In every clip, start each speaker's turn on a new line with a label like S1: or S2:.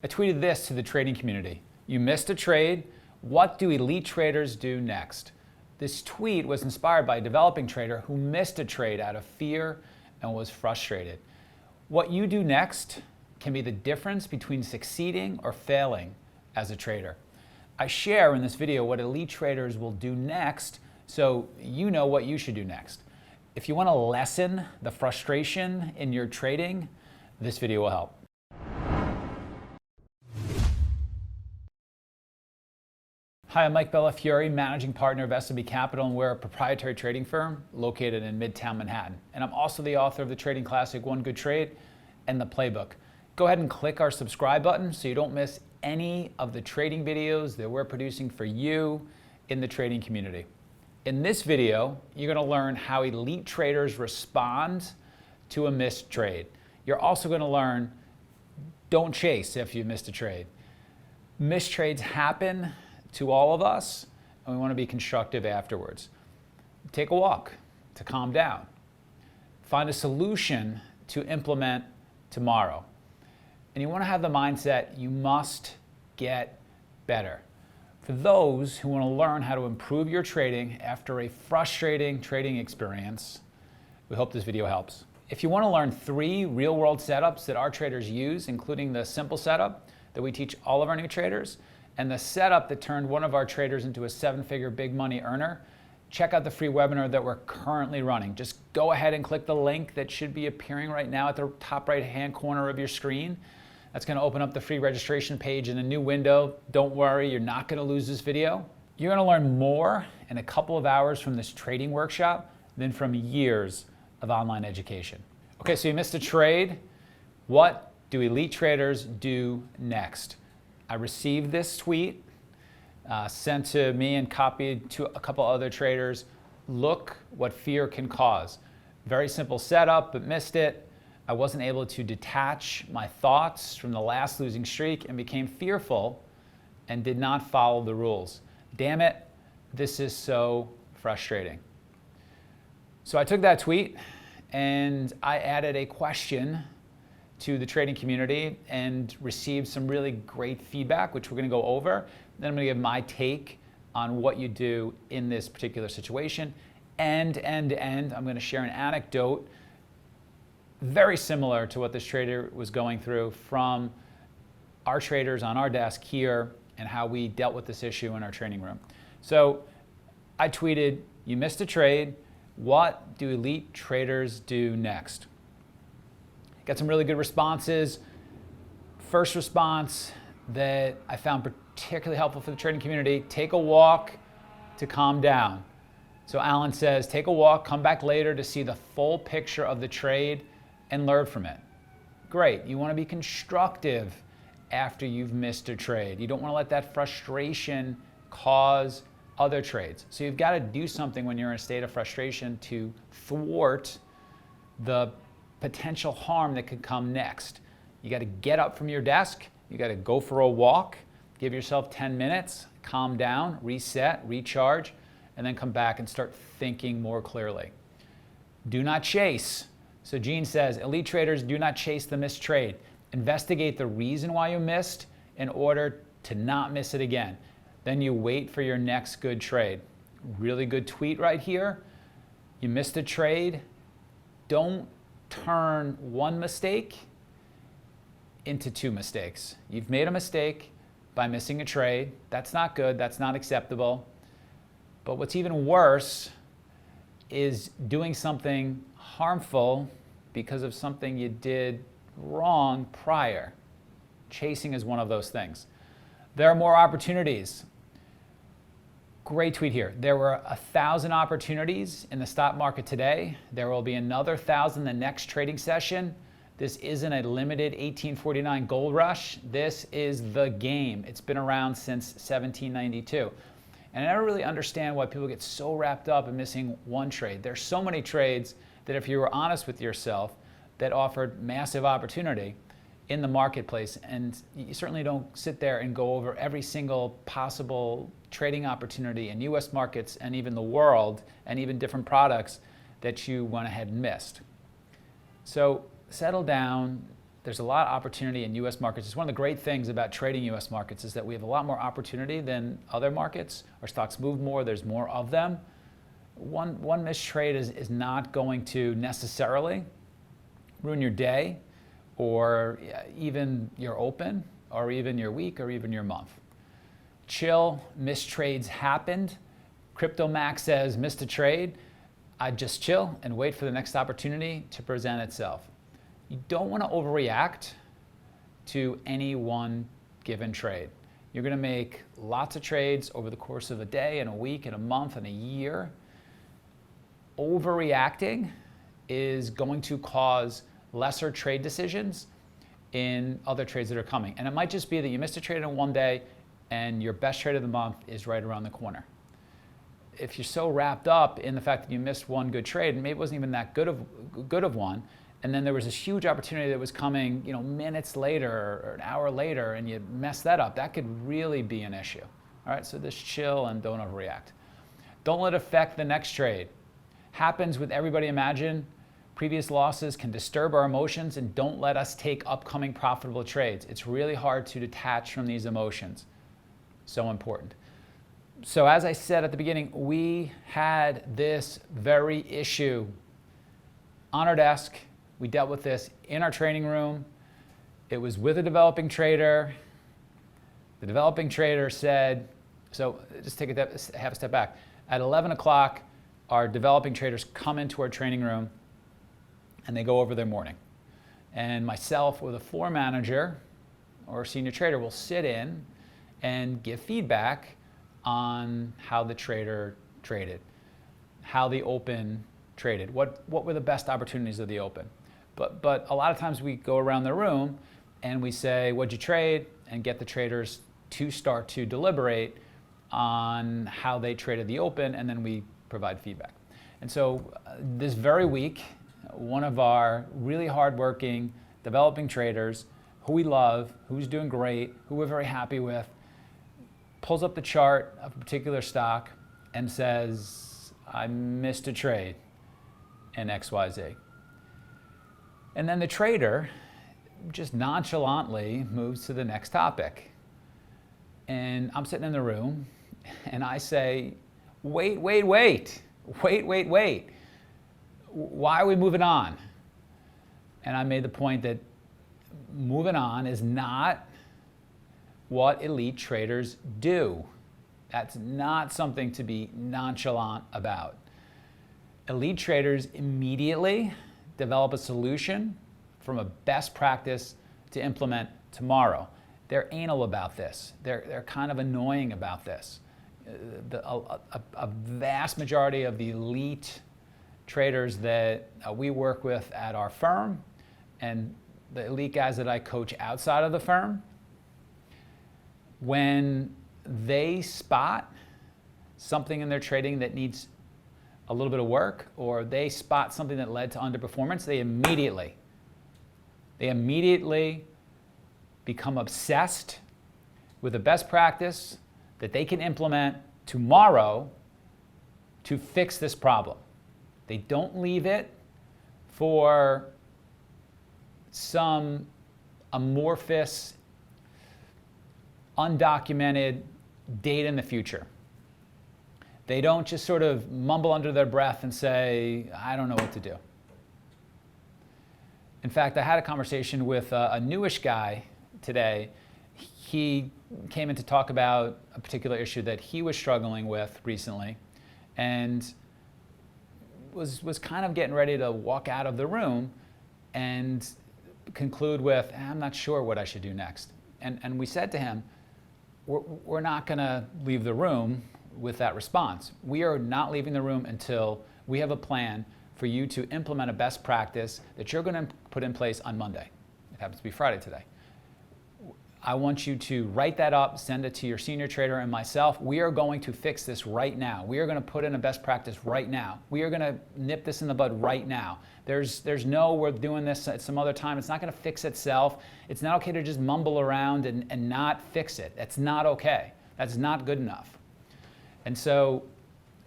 S1: I tweeted this to the trading community. You missed a trade. What do elite traders do next? This tweet was inspired by a developing trader who missed a trade out of fear and was frustrated. What you do next can be the difference between succeeding or failing as a trader. I share in this video what elite traders will do next so you know what you should do next. If you want to lessen the frustration in your trading, this video will help. Hi, I'm Mike Bellafiore, managing partner of S&B Capital, and we're a proprietary trading firm located in Midtown Manhattan. And I'm also the author of the trading classic, One Good Trade, and the playbook. Go ahead and click our subscribe button so you don't miss any of the trading videos that we're producing for you in the trading community. In this video, you're going to learn how elite traders respond to a missed trade. You're also going to learn, don't chase if you missed a trade. Missed trades happen to all of us, and we want to be constructive afterwards. Take a walk to calm down. Find a solution to implement tomorrow. And you want to have the mindset, you must get better. For those who want to learn how to improve your trading after a frustrating trading experience, we hope this video helps. If you want to learn 3 real-world setups that our traders use, including the simple setup that we teach all of our new traders, and the setup that turned one of our traders into a 7-figure big money earner, check out the free webinar that we're currently running. Just go ahead and click the link that should be appearing right now at the top right-hand corner of your screen. That's going to open up the free registration page in a new window. Don't worry, you're not going to lose this video. You're going to learn more in a couple of hours from this trading workshop than from years of online education. Okay, so you missed a trade. What do elite traders do next? I received this tweet sent to me and copied to a couple other traders. Look what fear can cause. Very simple setup, but missed it. I wasn't able to detach my thoughts from the last losing streak and became fearful and did not follow the rules. Damn it, this is so frustrating. So I took that tweet and I added a question to the trading community and received some really great feedback, which we're going to go over. Then I'm going to give my take on what you do in this particular situation. And I'm going to share an anecdote very similar to what this trader was going through from our traders on our desk here and how we dealt with this issue in our training room. So I tweeted, you missed a trade. What do elite traders do next? Got some really good responses. First response that I found particularly helpful for the trading community, take a walk to calm down. So Alan says, take a walk, come back later to see the full picture of the trade and learn from it. Great, you want to be constructive after you've missed a trade. You don't want to let that frustration cause other trades. So you've got to do something when you're in a state of frustration to thwart the potential harm that could come next. You got to get up from your desk, you got to go for a walk, give yourself 10 minutes, calm down, reset, recharge, and then come back and start thinking more clearly. Do not chase. So Gene says, elite traders do not chase the missed trade. Investigate the reason why you missed in order to not miss it again. Then you wait for your next good trade. Really good tweet right here. You missed a trade. Don't turn one mistake into 2 mistakes. You've made a mistake by missing a trade. That's not good. That's not acceptable. But what's even worse is doing something harmful because of something you did wrong prior. Chasing is one of those things. There are more opportunities. Great tweet here. There were 1,000 opportunities in the stock market today. There will be another 1,000 the next trading session. This isn't a limited 1849 gold rush. This is the game. It's been around since 1792. And I never really understand why people get so wrapped up in missing one trade. There's so many trades that if you were honest with yourself that offered massive opportunity in the marketplace, and you certainly don't sit there and go over every single possible trading opportunity in US markets and even the world and even different products that you went ahead and missed. So settle down, there's a lot of opportunity in U.S. markets. It's one of the great things about trading U.S. markets is that we have a lot more opportunity than other markets. Our stocks move more, there's more of them. One missed trade is not going to necessarily ruin your day or even your open or even your week or even your month. Chill, missed trades happened. CryptoMax says, missed a trade. I'd just chill and wait for the next opportunity to present itself. You don't want to overreact to any one given trade. You're going to make lots of trades over the course of a day and a week and a month and a year. Overreacting is going to cause lesser trade decisions in other trades that are coming. And it might just be that you missed a trade in one day and your best trade of the month is right around the corner. If you're so wrapped up in the fact that you missed one good trade, and maybe it wasn't even that good of one, and then there was this huge opportunity that was coming, minutes later or an hour later, and you messed that up, that could really be an issue. All right, so just chill and don't overreact. Don't let it affect the next trade. Happens with everybody. Imagine previous losses can disturb our emotions, and don't let us take upcoming profitable trades. It's really hard to detach from these emotions. So important. So as I said at the beginning, we had this very issue on our desk. We dealt with this in our training room. It was with a developing trader. The developing trader said, so just take half a step back. At 11 o'clock, our developing traders come into our training room and they go over their morning. And myself or the floor manager or senior trader will sit in and give feedback on how the trader traded, how the open traded, what were the best opportunities of the open. But a lot of times we go around the room and we say, what'd you trade? And get the traders to start to deliberate on how they traded the open, and then we provide feedback. And so this very week, one of our really hardworking developing traders who we love, who's doing great, who we're very happy with, pulls up the chart of a particular stock and says, I missed a trade in XYZ. And then the trader just nonchalantly moves to the next topic. And I'm sitting in the room and I say, wait. Why are we moving on? And I made the point that moving on is not what elite traders do. That's not something to be nonchalant about. Elite traders immediately develop a solution from a best practice to implement tomorrow. They're anal about this. They're kind of annoying about this. A vast majority of the elite traders that we work with at our firm and the elite guys that I coach outside of the firm, when they spot something in their trading that needs a little bit of work, or they spot something that led to underperformance, they immediately become obsessed with the best practice that they can implement tomorrow to fix this problem. They don't leave it for some amorphous, undocumented date in the future. They don't just sort of mumble under their breath and say, I don't know what to do. In fact, I had a conversation with a newish guy today. He came in to talk about a particular issue that he was struggling with recently and was kind of getting ready to walk out of the room and conclude with, I'm not sure what I should do next. And we said to him, we're not going to leave the room with that response. We are not leaving the room until we have a plan for you to implement a best practice that you're going to put in place on Monday. It happens to be Friday today. I want you to write that up, send it to your senior trader and myself. We are going to fix this right now. We are going to put in a best practice right now. We are going to nip this in the bud right now. There's no, we're doing this at some other time. It's not going to fix itself. It's not okay to just mumble around and not fix it. That's not okay. That's not good enough. And so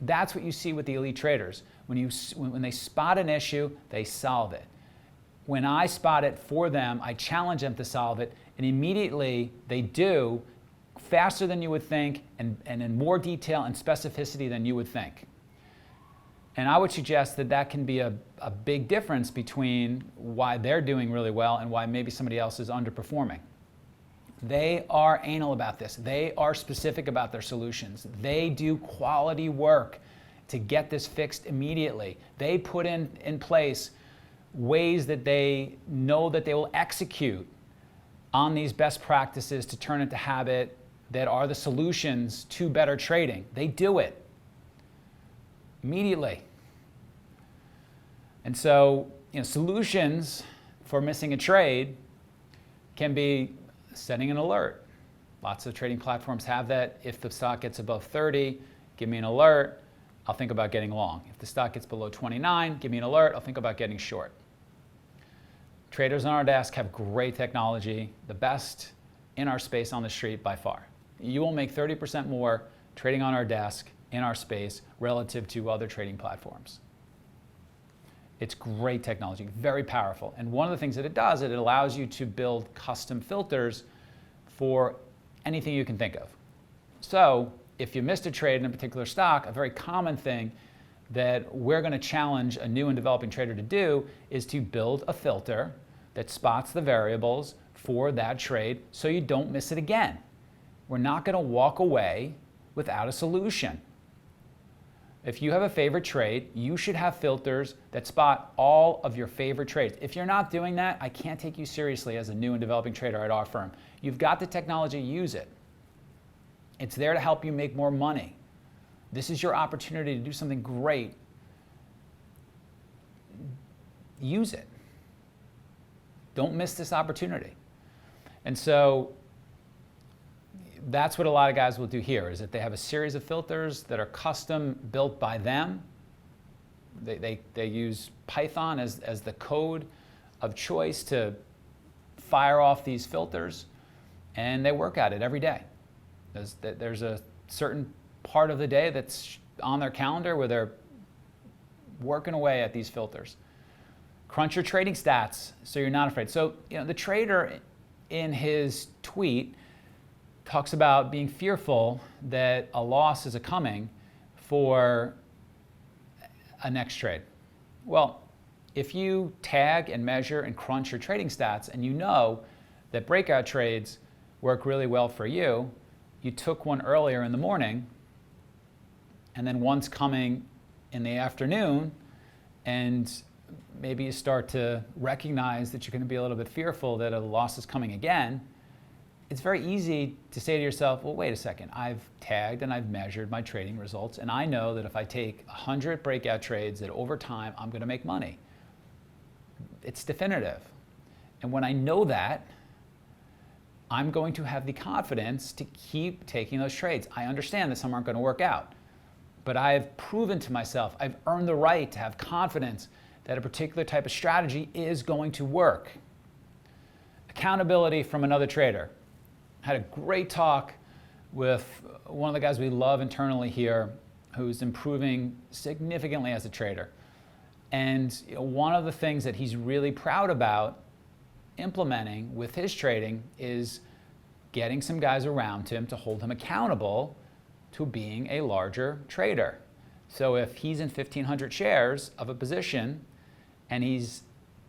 S1: that's what you see with the elite traders. When they spot an issue, they solve it. when I spot it for them, I challenge them to solve it, and immediately they do, faster than you would think, and in more detail and specificity than you would think. And I would suggest that that can be a big difference between why they're doing really well and why maybe somebody else is underperforming. They are anal about this. They are specific about their solutions. They do quality work to get this fixed immediately. They put in place ways that they know that they will execute on these best practices to turn into habit that are the solutions to better trading. They do it immediately. And so, solutions for missing a trade can be setting an alert. Lots of trading platforms have that. If the stock gets above 30, give me an alert. I'll think about getting long. If the stock gets below 29, give me an alert. I'll think about getting short. Traders on our desk have great technology, the best in our space on the street by far. You will make 30% more trading on our desk in our space relative to other trading platforms. It's great technology, very powerful. And one of the things that it does, it allows you to build custom filters for anything you can think of. So if you missed a trade in a particular stock, a very common thing that we're going to challenge a new and developing trader to do is to build a filter that spots the variables for that trade so you don't miss it again. We're not going to walk away without a solution. If you have a favorite trade, you should have filters that spot all of your favorite trades. If you're not doing that, I can't take you seriously as a new and developing trader at our firm. You've got the technology, use it. It's there to help you make more money. This is your opportunity to do something great. Use it. Don't miss this opportunity. And so that's what a lot of guys will do here, is that they have a series of filters that are custom built by them. They use Python as the code of choice to fire off these filters, and they work at it every day. There's a certain part of the day that's on their calendar where they're working away at these filters. Crunch your trading stats so you're not afraid. So, the trader in his tweet talks about being fearful that a loss is coming for a next trade. Well, if you tag and measure and crunch your trading stats and you know that breakout trades work really well for you, you took one earlier in the morning and then one's coming in the afternoon, and maybe you start to recognize that you're going to be a little bit fearful that a loss is coming again. It's very easy to say to yourself, well, wait a second, I've tagged and I've measured my trading results, and I know that if I take 100 breakout trades, that over time I'm going to make money. It's definitive. And when I know that, I'm going to have the confidence to keep taking those trades. I understand that some aren't going to work out, but I've proven to myself, I've earned the right to have confidence that a particular type of strategy is going to work. Accountability from another trader. I had a great talk with one of the guys we love internally here who's improving significantly as a trader. And one of the things that he's really proud about implementing with his trading is getting some guys around him to hold him accountable to being a larger trader. So if he's in 1,500 shares of a position and he's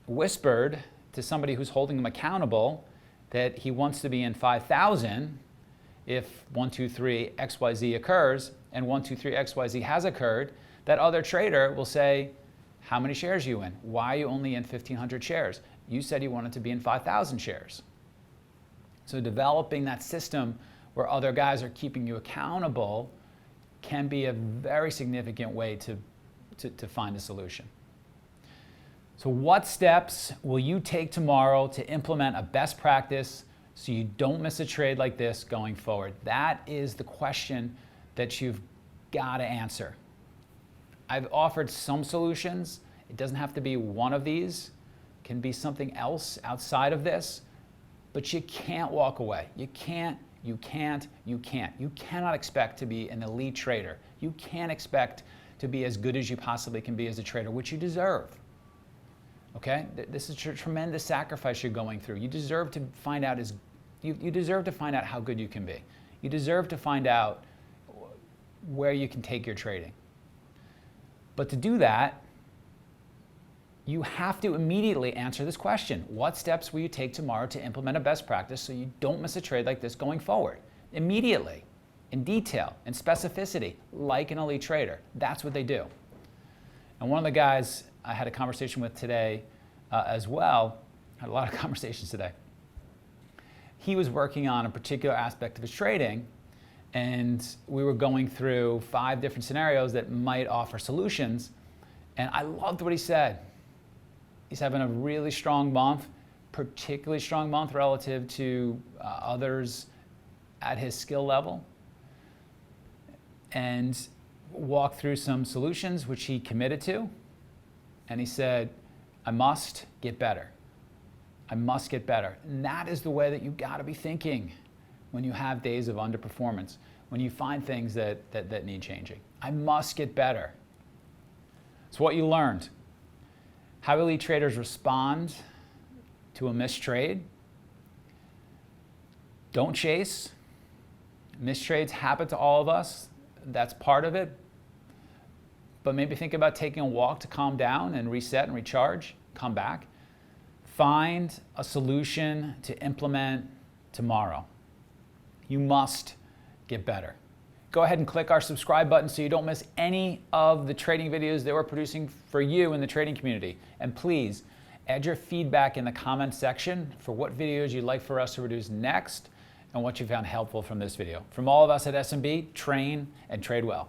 S1: whispered to somebody who's holding him accountable that he wants to be in 5,000 if 1, 2, 3, XYZ occurs, and 1, 2, 3, XYZ has occurred, that other trader will say, how many shares are you in? Why are you only in 1,500 shares? You said you wanted to be in 5,000 shares. So developing that system where other guys are keeping you accountable can be a very significant way to find a solution. So what steps will you take tomorrow to implement a best practice so you don't miss a trade like this going forward? That is the question that you've got to answer. I've offered some solutions. It doesn't have to be one of these. It can be something else outside of this. But you can't walk away. You can't. You cannot expect to be an elite trader. You can't expect to be as good as you possibly can be as a trader, which you deserve. Okay? This is a tremendous sacrifice you're going through. You deserve to find out you deserve to find out how good you can be. You deserve to find out where you can take your trading. But to do that, you have to immediately answer this question. What steps will you take tomorrow to implement a best practice so you don't miss a trade like this going forward? Immediately, in detail, in specificity, like an elite trader. That's what they do. And one of the guys I had a conversation with today as well, had a lot of conversations today. He was working on a particular aspect of his trading, and we were going through 5 different scenarios that might offer solutions. And I loved what he said. He's having a really strong month, particularly strong month relative to others at his skill level, and walked through some solutions which he committed to. And he said, I must get better. I must get better. And that is the way that you've got to be thinking when you have days of underperformance, when you find things that need changing. I must get better. It's what you learned. How elite traders respond to a missed trade. Don't chase. Missed trades happen to all of us. That's part of it. But maybe think about taking a walk to calm down and reset and recharge. Come back. Find a solution to implement tomorrow. You must get better. Go ahead and click our subscribe button so you don't miss any of the trading videos that we're producing for you in the trading community. And please add your feedback in the comment section for what videos you'd like for us to produce next and what you found helpful from this video. From all of us at SMB, train and trade well.